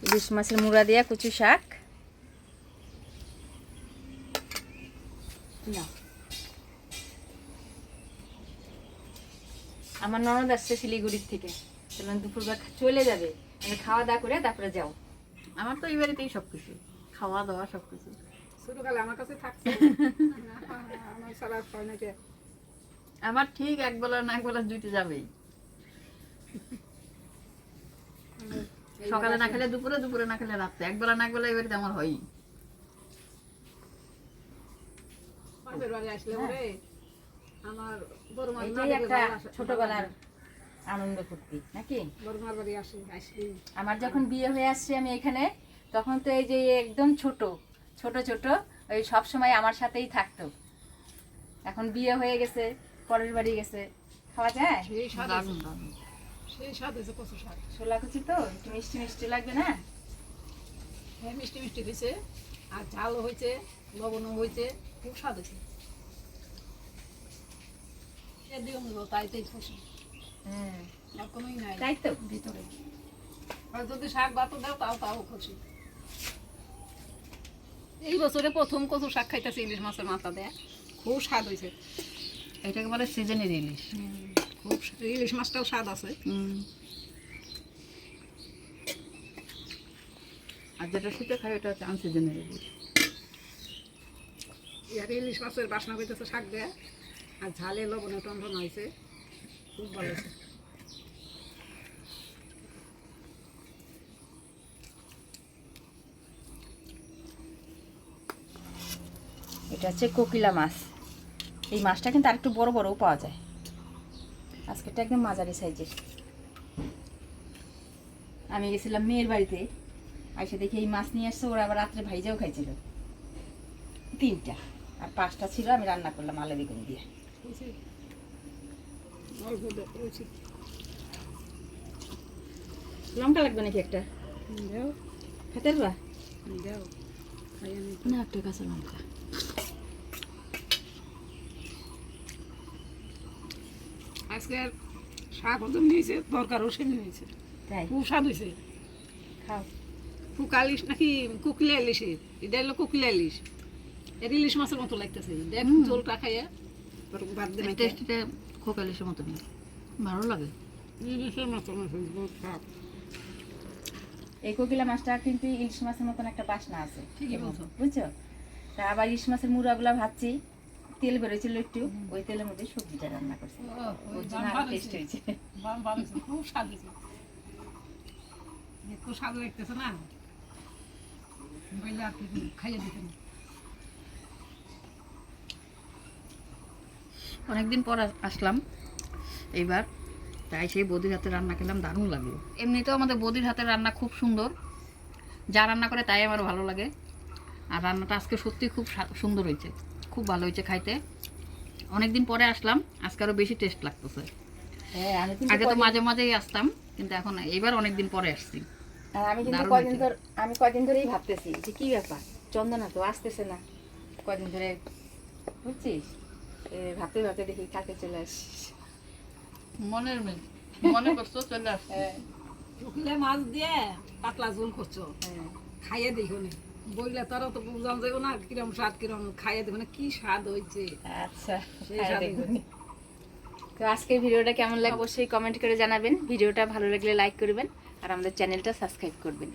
ইলিশ মাছের মুড়া দিয়া কচু শাক। না আমার ননদ আসছে শিলিগুড়ির থেকে, দুপুরবেলা চলে যাবে, খাওয়া দাওয়া করে তারপরে যাও। আমার তো এই বাড়িতেই সবকিছু, খাওয়া দাওয়া সবকিছু ছোটকালে আমার কাছে থাকছে। আমার সারা ফর্নেটে আমার ঠিক এক বেলা না এক বেলা দুইতে যাবেই। সকালে না খেলে দুপুরে, দুপুরে না খেলে রাত্রে, এক বেলা না এক বেলা এই বাড়িতে আমার হয়ই। বাপের বাড়ি আসলে পরে আমার বড় মা এইটাই একটা ছোটবেলার আনন্দ ফুর্তি নাকি। বড় মার বাড়ি আসলি আমার যখন বিয়ে হয়ে আসছে আমি এখানে, তখন তো এই যে একদম ছোট ছোট ছোট ওই সব সময় আমার সাথেই থাকতো। এখন বিয়ে হয়ে গেছে, পরের বাড়ি গেছে, খাওয়া যায়। সেই স্বাদ দারুণ দারুণ। সেই স্বাদ হয়েছে কচু শাক। ছোলা কুচি তো একটু মিষ্টি মিষ্টি লাগবে না। হ্যাঁ মিষ্টি মিষ্টি হয়েছে, আর ঝালও হয়েছে, লবণও হয়েছে, খুব স্বাদ হয়েছে। তাই তাই খুশি, হ্যাঁ আর কোনোই নাই তাই তো। ভিতরে। আর যদি শাক ভাত দাও তাও তাও খুশি। এই বছরে প্রথম কচু শাক খাইতেছে ইলিশ মাছের মাথা দেয়া, খুব স্বাদ হয়েছে। এটাকে বলে সিজনের ইলিশ। খুব ইলিশ মাছটাও স্বাদ আছে। আর যেটা শীতে খাই ওটা হচ্ছে আনসিজনের ইলিশ। আর ইলিশ মাছের বাসনা হইতেছে শাক দেয়া, আর ঝালে লবণে টনটন হয়েছে, খুব ভালো হয়েছে। এটা হচ্ছে কোকিলা মাছ। এই মাছটা কিন্তু আরেকটু বড় বড়ও পাওয়া যায়, আজকেরটা একদম মাঝারি সাইজের। আমি গেছিলাম মেয়ের বাড়িতে, আইসে দেখি এই মাছ নিয়ে আসছে, ওরা আবার রাত্রে ভাইজাও খাইছিল 3টা, আর 5টা ছিল আমি রান্না করলাম আলু বেগুন দিয়ে। অল্প রয়েছে। লঙ্কা লাগবে নাকি একটা? দেও খেতে পারবা? দেও খাইয়ে নি। না একটা কাঁচা লঙ্কা। আজকের শাক ওজন নিয়েছে, তরকারও সেমি হয়েছে, তাই খুব স্বাদ হয়েছে। খাও। ফুকা ইলিশ নাকি কুকিলা ইলিশের, এটা হলো কুকিলা ইলিশ। এর ইলিশ মাছের মতো লাগতেছে, দেখ ঝোলটা খাইয়ে বাদ দিয়ে টেস্টটা খোকা ইলিশের মতো নেই, ভালো লাগে। ইলিশের মতো বহুত খারাপ। এই কোকিলা মাছটা কিন্তু ইলিশ মাছের মতন একটা বাসনা আছে, ঠিকই বলছো। বুঝছো? তা আবার ইলিশ মাছের মুড়াগুলা ভাজছি, তেল বেরোছিল একটু, ওই তেলের মধ্যে সবজিটা রান্না করছি, ওর জন্য আরো টেস্ট হয়েছে। খুব স্বাদ হয়েছে, খুব স্বাদ লাগতেছে না, বললে আর কি খাইয়ে দিতেন। অনেকদিন পর আসলাম এইবার, তাই সেই বৌদির হাতে রান্না খেলাম, দারুণ লাগলো। এমনিতেও আমাদের বৌদির হাতের রান্না খুব সুন্দর, যা রান্না করে তাই আমার ভালো লাগে। আর রান্নাটা আজকে সত্যি খুব সুন্দর হয়েছে, খুব ভালো হয়েছে খাইতে। অনেকদিন পরে আসলাম, আজকে আরও বেশি টেস্ট লাগতেছে। হ্যাঁ আমি কিন্তু আগে তো মাঝে মাঝেই আসতাম, কিন্তু এখন এবার অনেকদিন পরে আসছি। আর আমি কিন্তু দারুণ কয়দিন হয়েছে। ধরে আমি কয়দিন ধরেই ভাবতেছি যে কি ব্যাপার, চন্দনা তো আসতেছে না কয়দিন ধরে, বুঝছিস? ভাবতে ভাবতে দেখি কালকে চলে আসিস। মনের মিল, মনে করছো চলে আসছে। হ্যাঁ শুকলে মাছ দিয়ে পাতলা ঝোল করছো, হ্যাঁ খাইয়ে দেখো নি, বইলে তারা তো বুঝান যাবো না কিরম স্বাদ, কিরম খাইয়ে দেখো না কি স্বাদ হয়েছে। আচ্ছা সেই খাই স্বাদ দেখবো। হয়েছে। তো আজকের ভিডিওটা কেমন লাগে অবশ্যই কমেন্ট করে জানাবেন, ভিডিওটা ভালো লাগলে লাইক করবেন আর আমাদের চ্যানেলটা সাবস্ক্রাইব করবেন।